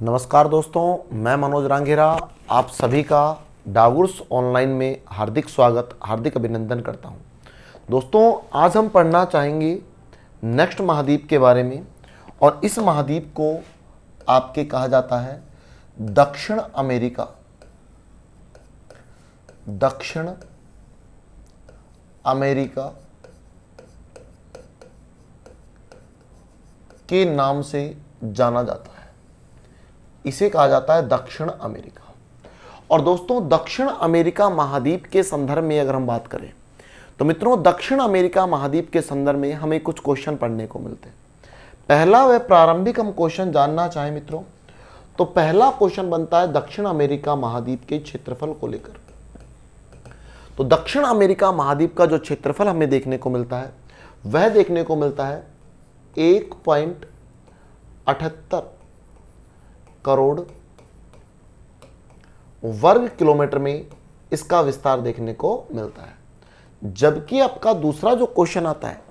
नमस्कार दोस्तों, मैं मनोज रांगेरा आप सभी का डागुर्स ऑनलाइन में हार्दिक स्वागत, हार्दिक अभिनंदन करता हूं। दोस्तों, आज हम पढ़ना चाहेंगे नेक्स्ट महाद्वीप के बारे में, और इस महाद्वीप को आपके कहा जाता है दक्षिण अमेरिका। दक्षिण अमेरिका के नाम से जाना जाता है। इसे कहा जाता है दक्षिण अमेरिका। और दोस्तों, दक्षिण अमेरिका महाद्वीप के संदर्भ में अगर हम बात करें तो मित्रों, दक्षिण अमेरिका महाद्वीप के संदर्भ में हमें कुछ क्वेश्चन पढ़ने को मिलते हैं। पहला व प्रारंभिक हम क्वेश्चन जानना चाहें मित्रों, तो पहला क्वेश्चन बनता है दक्षिण अमेरिका महाद्वीप के क्षेत्रफल को लेकर। तो दक्षिण अमेरिका महाद्वीप का जो क्षेत्रफल हमें देखने को मिलता है वह देखने को मिलता है 1.78 करोड़ वर्ग किलोमीटर में इसका विस्तार देखने को मिलता है। जबकि आपका दूसरा जो क्वेश्चन आता है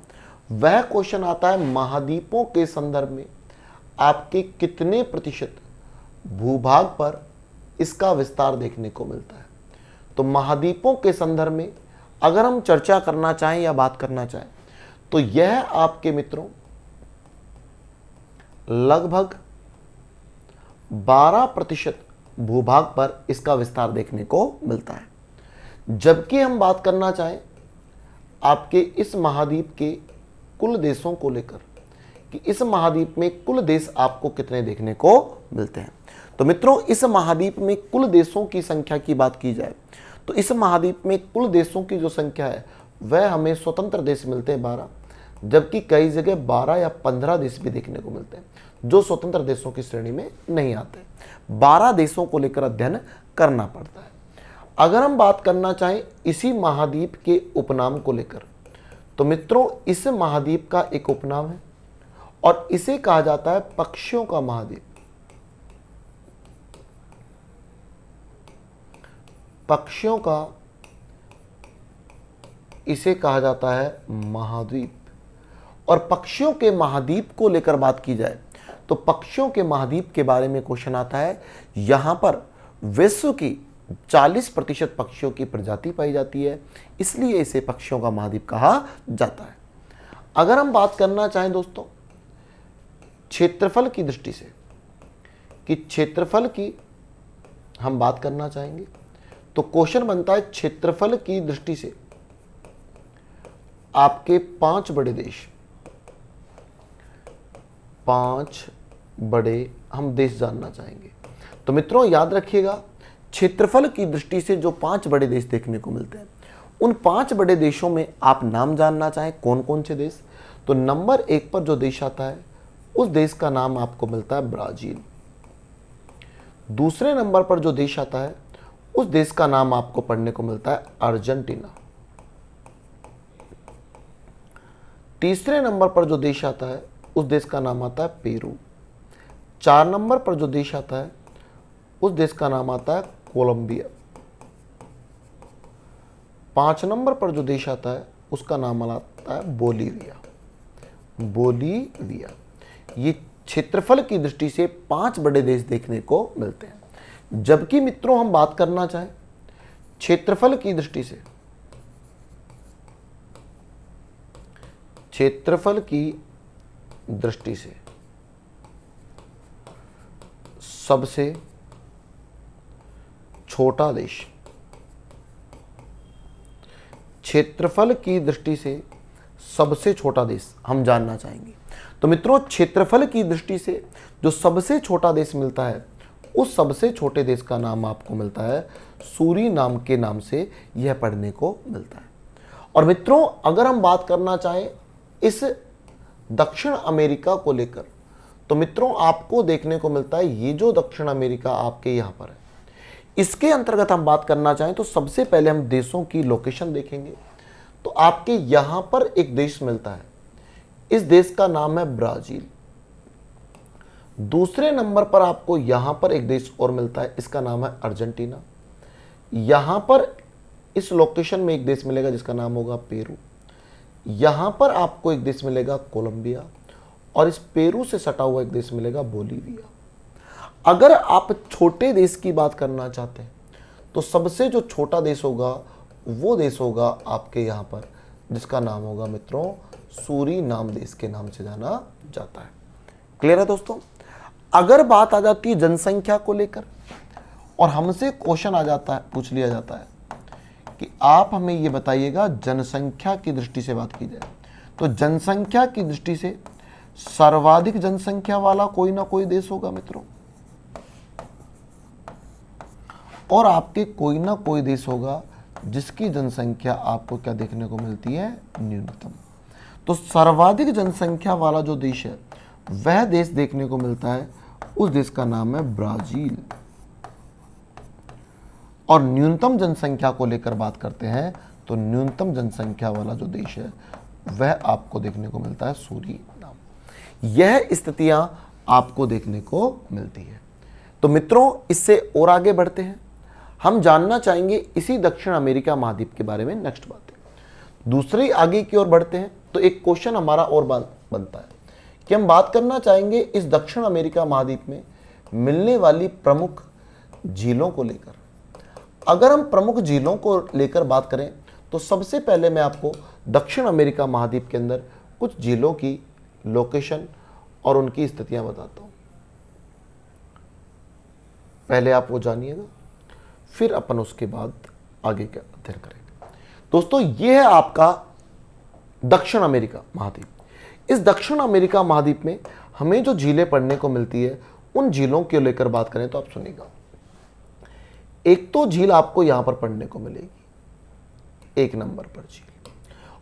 वह क्वेश्चन आता है महाद्वीपों के संदर्भ में आपके कितने प्रतिशत भूभाग पर इसका विस्तार देखने को मिलता है। तो महाद्वीपों के संदर्भ में अगर हम चर्चा करना चाहें या बात करना चाहें तो यह आपके मित्रों लगभग 12% भूभाग पर इसका विस्तार देखने को मिलता है। जबकि हम बात करना चाहें आपके इस महाद्वीप के कुल देशों को लेकर कि इस महाद्वीप में कुल देश आपको कितने देखने को मिलते हैं। तो मित्रों, इस महाद्वीप में कुल देशों की संख्या की बात की जाए तो इस महाद्वीप में कुल देशों की जो संख्या है वह हमें स्वतंत्र देश मिलते हैं 12, जबकि कई जगह 12 या 15 देश भी देखने को मिलते हैं जो स्वतंत्र देशों की श्रेणी में नहीं आते। 12 देशों को लेकर अध्ययन करना पड़ता है। अगर हम बात करना चाहें इसी महाद्वीप के उपनाम को लेकर तो मित्रों, इस महाद्वीप का एक उपनाम है और इसे कहा जाता है पक्षियों का महाद्वीप। पक्षियों का इसे कहा जाता है महाद्वीप। और पक्षियों के महाद्वीप को लेकर बात की जाए तो पक्षियों के महाद्वीप के बारे में क्वेश्चन आता है। यहां पर विश्व की 40% पक्षियों की प्रजाति पाई जाती है, इसलिए इसे पक्षियों का महाद्वीप कहा जाता है। अगर हम बात करना चाहें दोस्तों क्षेत्रफल की दृष्टि से कि क्षेत्रफल की हम बात करना चाहेंगे तो क्वेश्चन बनता है क्षेत्रफल की दृष्टि से आपके 5 बड़े देश, 5 बड़े हम देश जानना चाहेंगे। तो मित्रों याद रखिएगा, क्षेत्रफल की दृष्टि से जो 5 बड़े देश देखने को मिलते हैं उन 5 बड़े देशों में आप नाम जानना चाहें कौन कौन से देश, तो नंबर 1 पर जो देश आता है उस देश का नाम आपको मिलता है ब्राजील। दूसरे नंबर पर जो देश आता है उस देश का नाम आपको पढ़ने को मिलता है अर्जेंटीना। तीसरे नंबर पर जो देश आता है उस देश का नाम आता है पेरू। 4 नंबर पर जो देश आता है उस देश का नाम आता है कोलंबिया। 5 नंबर पर जो देश आता है उसका नाम आता है बोलीविया। बोलीविया। ये क्षेत्रफल की दृष्टि से 5 बड़े देश देखने को मिलते हैं। जबकि मित्रों हम बात करना चाहें क्षेत्रफल की दृष्टि से, क्षेत्रफल की दृष्टि से सबसे छोटा देश, क्षेत्रफल की दृष्टि से सबसे छोटा देश हम जानना चाहेंगे। तो मित्रों, क्षेत्रफल की दृष्टि से जो सबसे छोटा देश मिलता है उस सबसे छोटे देश का नाम आपको मिलता है सूरीनाम के नाम से यह पढ़ने को मिलता है। और मित्रों, अगर हम बात करना चाहें इस दक्षिण अमेरिका को लेकर तो मित्रों आपको देखने को मिलता है ये जो दक्षिण अमेरिका आपके यहाँ पर है, इसके अंतर्गत हम बात करना चाहें तो सबसे पहले हम देशों की लोकेशन देखेंगे। तो आपके यहाँ पर एक देश मिलता है, इस देश का नाम है ब्राजील। दूसरे नंबर पर आपको यहां पर एक देश और मिलता है, इसका नाम है अर्जेंटीना। यहां पर इस लोकेशन में एक देश मिलेगा जिसका नाम होगा पेरू। यहां पर आपको एक देश मिलेगा कोलंबिया और इस पेरू से सटा हुआ एक देश मिलेगा बोलीविया। अगर आप छोटे देश की बात करना चाहते हैं तो सबसे जो छोटा देश होगा वो देश होगा आपके यहाँ पर, जिसका नाम होगा मित्रों सूरीनाम देश के नाम से जाना जाता है। क्लियर है दोस्तों। अगर बात आ जाती है जनसंख्या को लेकर और हमसे क्वेश्चन आ जाता है, पूछ लिया जाता है कि आप हमें ये बताइएगा जनसंख्या की दृष्टि से बात की जाए तो जनसंख्या की दृष्टि से सर्वाधिक जनसंख्या वाला कोई ना कोई देश होगा मित्रों, और आपके कोई ना कोई देश होगा जिसकी जनसंख्या आपको क्या देखने को मिलती है, न्यूनतम। तो सर्वाधिक जनसंख्या वाला जो देश है वह देश देखने को मिलता है, उस देश का नाम है ब्राजील। और न्यूनतम जनसंख्या को लेकर बात करते हैं तो न्यूनतम जनसंख्या वाला जो देश है वह आपको देखने को मिलता है सूरीनाम। यह स्थितियां आपको देखने को मिलती है। तो मित्रों इससे और आगे बढ़ते हैं, हम जानना चाहेंगे इसी दक्षिण अमेरिका महाद्वीप के बारे में नेक्स्ट बातें। दूसरी आगे की ओर बढ़ते हैं तो एक क्वेश्चन हमारा और बनता है कि हम बात करना चाहेंगे इस दक्षिण अमेरिका महाद्वीप में मिलने वाली प्रमुख झीलों को लेकर। अगर हम प्रमुख झीलों को लेकर बात करें तो सबसे पहले मैं आपको दक्षिण अमेरिका महाद्वीप के अंदर कुछ झीलों की लोकेशन और उनकी स्थितियां बताता हूं। पहले आप वो जानिएगा, फिर अपन उसके बाद आगे का अध्ययन करेंगे। दोस्तों ये है आपका दक्षिण अमेरिका महाद्वीप। इस दक्षिण अमेरिका महाद्वीप में हमें जो झीलें पढ़ने को मिलती है उन झीलों के लेकर बात करें तो आप सुनिएगा। एक तो झील आपको यहां पर पढ़ने को मिलेगी, एक नंबर पर झील,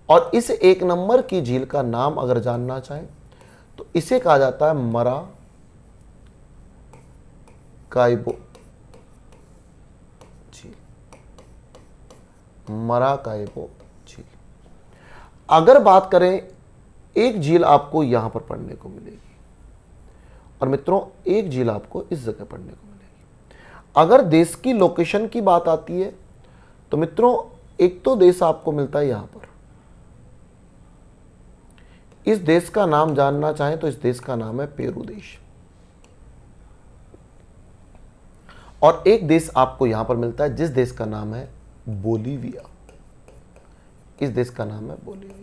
और इस एक नंबर की झील का नाम अगर जानना चाहें तो इसे कहा जाता है मराकाइबो झील। मराकाइबो झील। अगर बात करें एक झील आपको यहां पर पढ़ने को मिलेगी और मित्रों एक झील आपको इस जगह पढ़ने को मिलेगी। अगर देश की लोकेशन की बात आती है तो मित्रों एक तो देश आपको मिलता है यहां पर, इस देश का नाम जानना चाहें तो इस देश का नाम है पेरू देश, और एक देश आपको यहां पर मिलता है जिस देश का नाम है बोलीविया। इस देश का नाम है बोलीविया।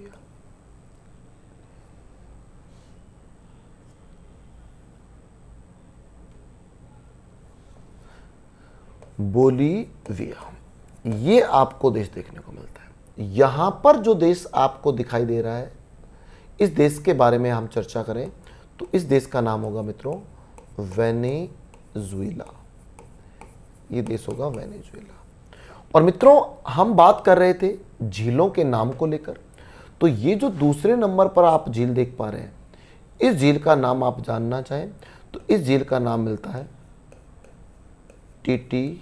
बोलीविया, ये आपको देश देखने को मिलता है। यहां पर जो देश आपको दिखाई दे रहा है, इस देश के बारे में हम चर्चा करें तो इस देश का नाम होगा मित्रों वेनेजुएला। ये देश होगा वेनेजुएला। और मित्रों हम बात कर रहे थे झीलों के नाम को लेकर, तो ये जो दूसरे नंबर पर आप झील देख पा रहे हैं, इस झील का नाम आप जानना चाहें तो इस झील का नाम मिलता है टीटीकाका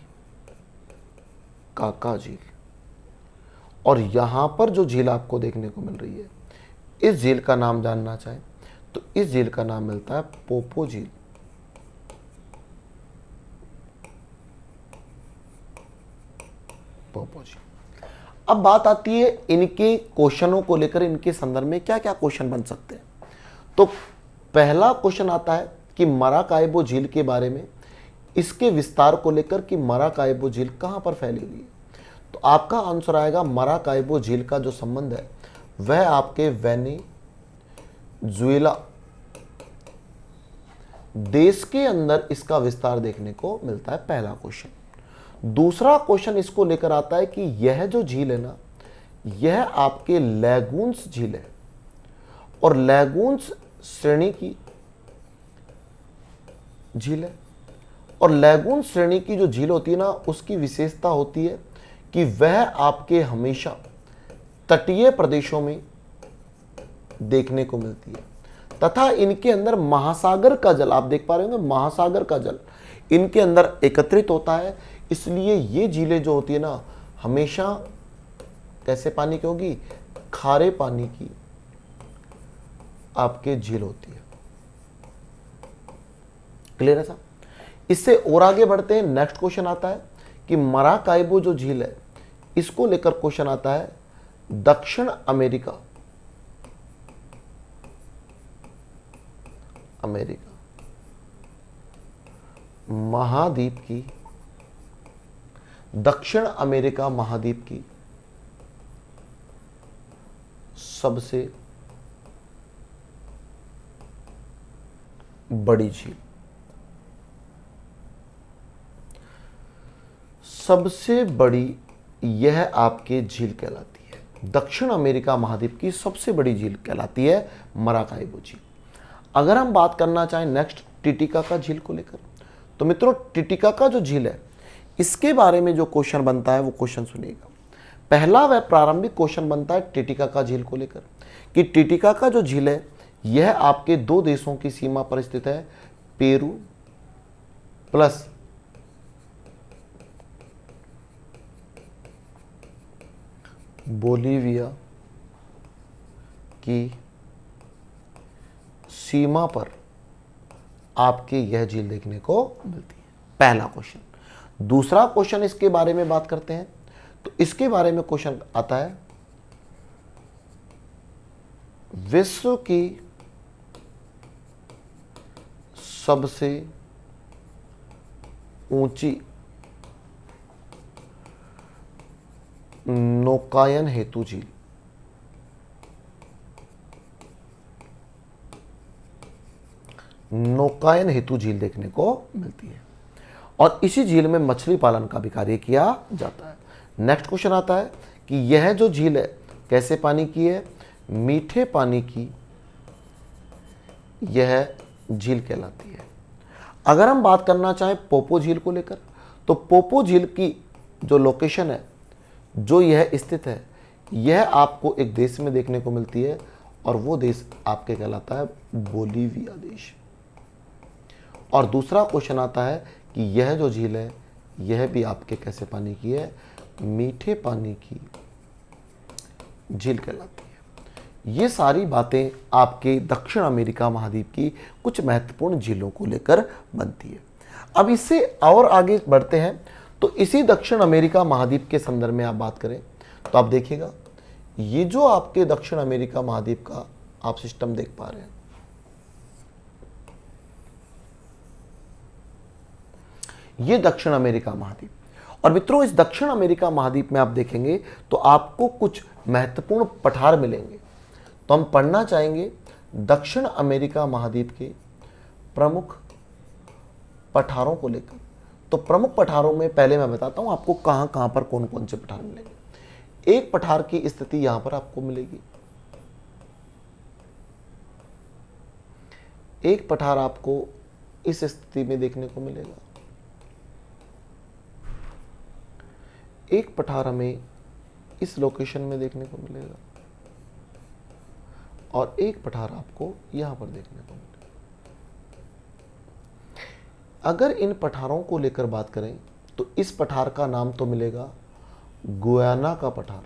झील। और यहां पर जो झील आपको देखने को मिल रही है, इस झील का नाम जानना चाहें तो इस झील का नाम मिलता है पोपो झील। पोपो झील। अब बात आती है इनके क्वेश्चनों को लेकर, इनके संदर्भ में क्या क्या क्वेश्चन बन सकते हैं। तो पहला क्वेश्चन आता है कि मराकाइबो झील के बारे में, इसके विस्तार को लेकर कि मराकाइबो झील कहां पर फैली हुई है। तो आपका आंसर आएगा मराकाइबो झील का जो संबंध है वह आपके वेनेजुएला देश के अंदर इसका विस्तार देखने को मिलता है, पहला क्वेश्चन। दूसरा क्वेश्चन इसको लेकर आता है कि यह जो झील है ना, यह आपके लैगून्स झील है, और लैगून्स श्रेणी की झील है। और लैगून श्रेणी की जो झील होती है ना, उसकी विशेषता होती है कि वह आपके हमेशा तटीय प्रदेशों में देखने को मिलती है, तथा इनके अंदर महासागर का जल, आप देख पा रहे होंगे महासागर का जल इनके अंदर एकत्रित होता है। इसलिए ये झीलें जो होती है ना, हमेशा कैसे पानी की होगी, खारे पानी की आपके झील होती है। क्लियर है साहब। इससे और आगे बढ़ते हैं, नेक्स्ट क्वेश्चन आता है कि मराकाइबो जो झील है, इसको लेकर क्वेश्चन आता है दक्षिण अमेरिका महाद्वीप की, दक्षिण अमेरिका महाद्वीप की सबसे बड़ी झील। सबसे बड़ी यह आपके झील कहलाती है, दक्षिण अमेरिका महाद्वीप की सबसे बड़ी झील कहलाती है मराकाइबो झील। अगर हम बात करना चाहें नेक्स्ट टिटिकाका झील को लेकर, तो मित्रों टिटिकाका जो झील है इसके बारे में जो क्वेश्चन बनता है वो क्वेश्चन सुनिएगा। पहला वह प्रारंभिक क्वेश्चन बनता है टिटिकाका झील को लेकर कि टिटिकाका जो झील है यह आपके दो देशों की सीमा पर स्थित है, पेरू प्लस बोलीविया की सीमा पर आपके यह झील देखने को मिलती है, पहला क्वेश्चन। दूसरा क्वेश्चन इसके बारे में बात करते हैं, तो इसके बारे में क्वेश्चन आता है विश्व की सबसे ऊंची नौकायन हेतु झील। नौकायन हेतु झील देखने को मिलती है और इसी झील में मछली पालन का भी कार्य किया जाता है। नेक्स्ट क्वेश्चन आता है कि यह जो झील है कैसे पानी की है, मीठे पानी की यह झील कहलाती है। अगर हम बात करना चाहें पोपो झील को लेकर, तो पोपो झील की जो लोकेशन है, जो यह स्थित है, यह आपको एक देश में देखने को मिलती है और वो देश आपके कहलाता है बोलीविया देश। और दूसरा क्वेश्चन आता है कि यह जो झील है यह भी आपके कैसे पानी की है, मीठे पानी की झील कहलाती है। ये सारी बातें आपके दक्षिण अमेरिका महाद्वीप की कुछ महत्वपूर्ण झीलों को लेकर बनती है। अब इससे और आगे बढ़ते हैं, तो इसी दक्षिण अमेरिका महाद्वीप के संदर्भ में आप बात करें तो आप देखिएगा ये जो आपके दक्षिण अमेरिका महाद्वीप का आप सिस्टम देख पा रहे हैं, ये दक्षिण अमेरिका महाद्वीप। और मित्रों इस दक्षिण अमेरिका महाद्वीप में आप देखेंगे तो आपको कुछ महत्वपूर्ण पठार मिलेंगे। तो हम पढ़ना चाहेंगे दक्षिण अमेरिका महाद्वीप के प्रमुख पठारों को लेकर। तो प्रमुख पठारों में पहले मैं बताता हूं आपको कहां कहां पर कौन कौन से पठार मिलेंगे। एक पठार की स्थिति यहां पर आपको मिलेगी, एक पठार आपको इस स्थिति में देखने को मिलेगा, एक पठार हमें इस लोकेशन में देखने को मिलेगा और एक पठार आपको यहां पर देखने को मिलेगा। अगर इन पठारों को लेकर बात करें तो इस पठार का नाम तो मिलेगा गुयाना का पठार,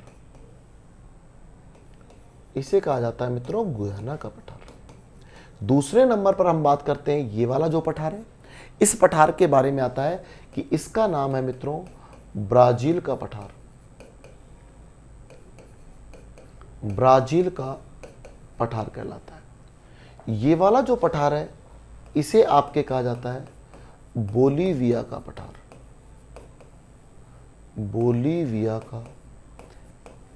इसे कहा जाता है मित्रों गुयाना का पठार। दूसरे नंबर पर हम बात करते हैं ये वाला जो पठार है, इस पठार के बारे में आता है कि इसका नाम है मित्रों ब्राजील का पठार। ब्राजील का पठार कहलाता है। ये वाला जो पठार है इसे आपके कहा जाता है बोलीविया का पठार। बोलीविया का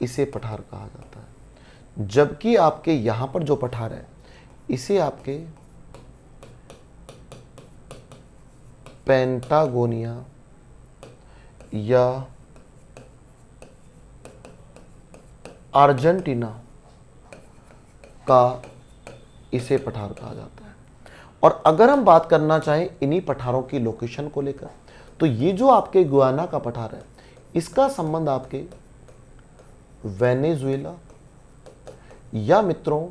इसे पठार कहा जाता है। जबकि आपके यहां पर जो पठार है इसे आपके पेंटागोनिया या अर्जेंटीना का इसे पठार कहा जाता है। और अगर हम बात करना चाहें इन्हीं पठारों की लोकेशन को लेकर, तो ये जो आपके गुयाना का पठार है इसका संबंध आपके वेनेजुएला या मित्रों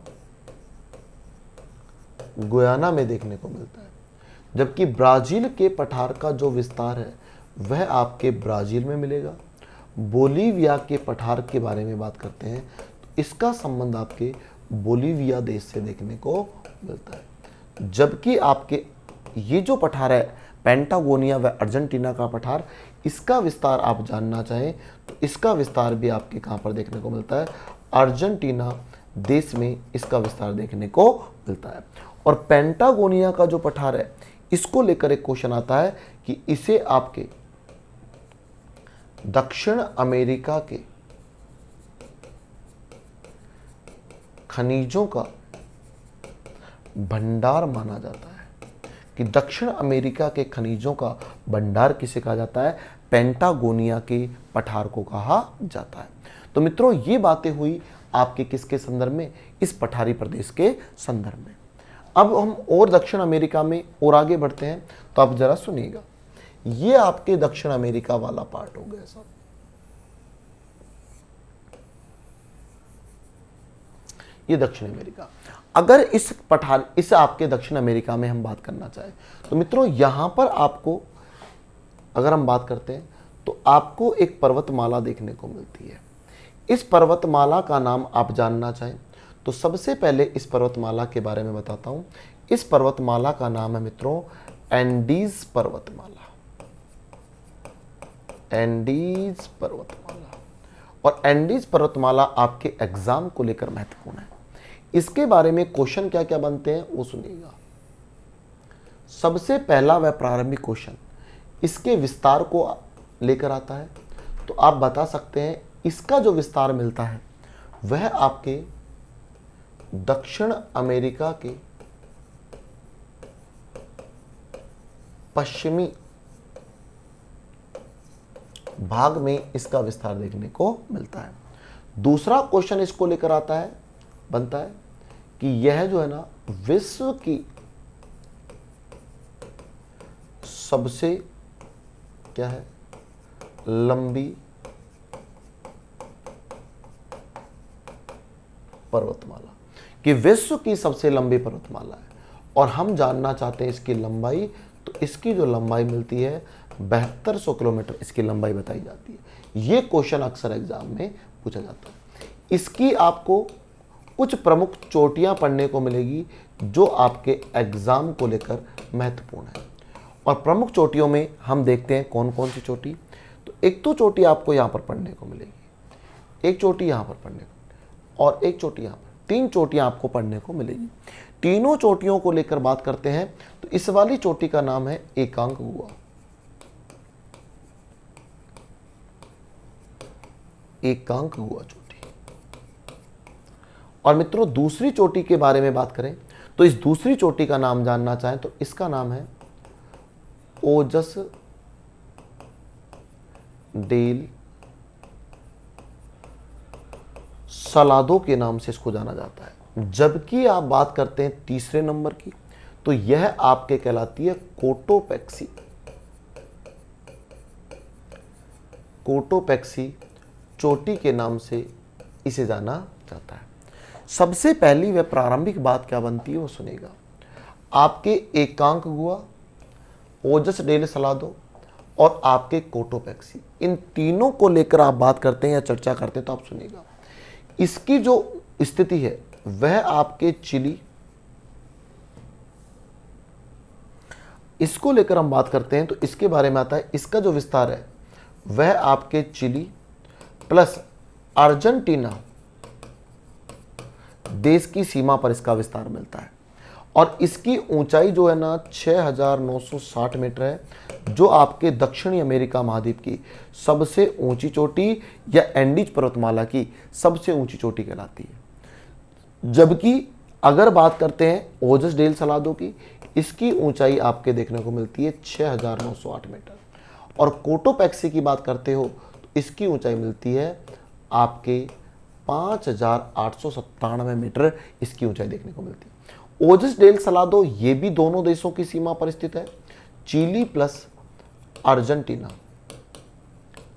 गुयाना में देखने को मिलता है। जबकि ब्राजील के पठार का जो विस्तार है वह आपके ब्राजील में मिलेगा। बोलीविया के पठार के बारे में बात करते हैं तो इसका संबंध आपके बोलीविया देश से देखने को मिलता है। जबकि आपके ये जो पठार है पेंटागोनिया व अर्जेंटीना का पठार, इसका विस्तार आप जानना चाहें तो इसका विस्तार भी आपके कहाँ पर देखने को मिलता है, अर्जेंटीना देश में इसका विस्तार देखने को मिलता है। और पेंटागोनिया का जो पठार है इसको लेकर एक क्वेश्चन आता है कि इसे आपके दक्षिण अमेरिका के खनिजों का भंडार माना जाता है। कि दक्षिण अमेरिका के खनिजों का भंडार किसे कहा जाता है? पेंटागोनिया के पठार को कहा जाता है। तो मित्रों, ये बातें हुई आपके किसके संदर्भ में? इस पठारी प्रदेश के संदर्भ में। अब हम और दक्षिण अमेरिका में और आगे बढ़ते हैं, तो आप जरा सुनिएगा। ये आपके दक्षिण अमेरिका वाला पार्ट हो गया साहब। ये दक्षिण अमेरिका। अगर इस आपके दक्षिण अमेरिका में हम बात करना चाहें, तो मित्रों यहां पर आपको अगर हम बात करते हैं तो आपको एक पर्वतमाला देखने को मिलती है। इस पर्वतमाला का नाम आप जानना चाहें तो सबसे पहले इस पर्वतमाला के बारे में बताता हूं। इस पर्वतमाला का नाम है मित्रों एंडीज पर्वतमाला। एंडीज पर्वतमाला। और एंडीज पर्वतमाला आपके एग्जाम को लेकर महत्वपूर्ण है। इसके बारे में क्वेश्चन क्या क्या बनते हैं वो सुनिएगा। सबसे पहला व प्रारंभिक क्वेश्चन इसके विस्तार को लेकर आता है। तो आप बता सकते हैं इसका जो विस्तार मिलता है वह आपके दक्षिण अमेरिका के पश्चिमी भाग में इसका विस्तार देखने को मिलता है। दूसरा क्वेश्चन इसको लेकर आता है, बनता है कि यह जो है ना विश्व की सबसे क्या है लंबी पर्वतमाला, कि विश्व की सबसे लंबी पर्वतमाला है। और हम जानना चाहते हैं इसकी लंबाई, तो इसकी जो लंबाई मिलती है 7200 किलोमीटर इसकी लंबाई बताई जाती है। ये क्वेश्चन अक्सर एग्जाम में पूछा जाता है। इसकी आपको कुछ प्रमुख चोटियां पढ़ने को मिलेगी जो आपके एग्जाम को लेकर महत्वपूर्ण है। और प्रमुख चोटियों में हम देखते हैं कौन कौन सी चोटी। तो एक तो चोटी आपको यहाँ पर पढ़ने को मिलेगी, एक चोटी यहाँ पर पढ़ने को, और एक चोटी यहाँ पर। 3 चोटियाँ आपको पढ़ने को मिलेगी। तीनों चोटियों को लेकर बात करते हैं तो इस वाली चोटी का नाम है एकांकगुआ। एकांकगुआ चोटी। और मित्रों दूसरी चोटी के बारे में बात करें तो इस दूसरी चोटी का नाम जानना चाहें तो इसका नाम है ओजस डेल सलादो के नाम से इसको जाना जाता है। जबकि आप बात करते हैं तीसरे नंबर की तो यह आपके कहलाती है कोटोपैक्सी। कोटोपैक्सी चोटी के नाम से इसे जाना जाता है। सबसे पहली व प्रारंभिक बात क्या बनती है वो सुनेगा। आपके एकांकगुआ, ओजस डेल सलादो और आपके कोटोपैक्सी, इन तीनों को लेकर आप बात करते हैं या चर्चा करते हैं तो आप सुनिएगा। इसकी जो स्थिति है वह आपके चिली, इसको लेकर हम बात करते हैं तो इसके बारे में आता है इसका जो विस्तार है वह आपके चिली प्लस अर्जेंटीना देश की सीमा पर इसका विस्तार मिलता है। और इसकी ऊंचाई जो है ना 6960 मीटर है, जो आपके दक्षिणी अमेरिका महाद्वीप की सबसे ऊंची चोटी या एंडीज पर्वतमाला की सबसे ऊंची चोटी कहलाती है। जबकि अगर बात करते हैं ओजस डेल सलादो की, इसकी ऊंचाई आपके देखने को मिलती है 6908 मीटर। और कोटोपैक्सी की बात करते हो तो इसकी ऊंचाई मिलती है आपके 5897 मीटर इसकी ऊंचाई देखने को मिलती है। ओजस डेल सलादो ये भी दोनों देशों की सीमा पर स्थित है, चिली प्लस अर्जेंटीना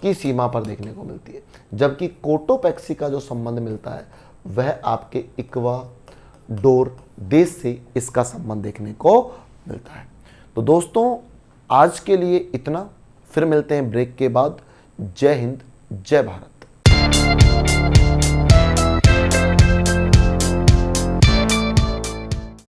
की सीमा पर देखने को मिलती है। जबकि कोटोपैक्सी का जो संबंध मिलता है वह आपके इक्वाडोर देश से इसका संबंध देखने को मिलता है। तो दोस्तों आज के लिए इतना, फिर मिलते हैं ब्रेक के बाद। जय हिंद, जय भारत।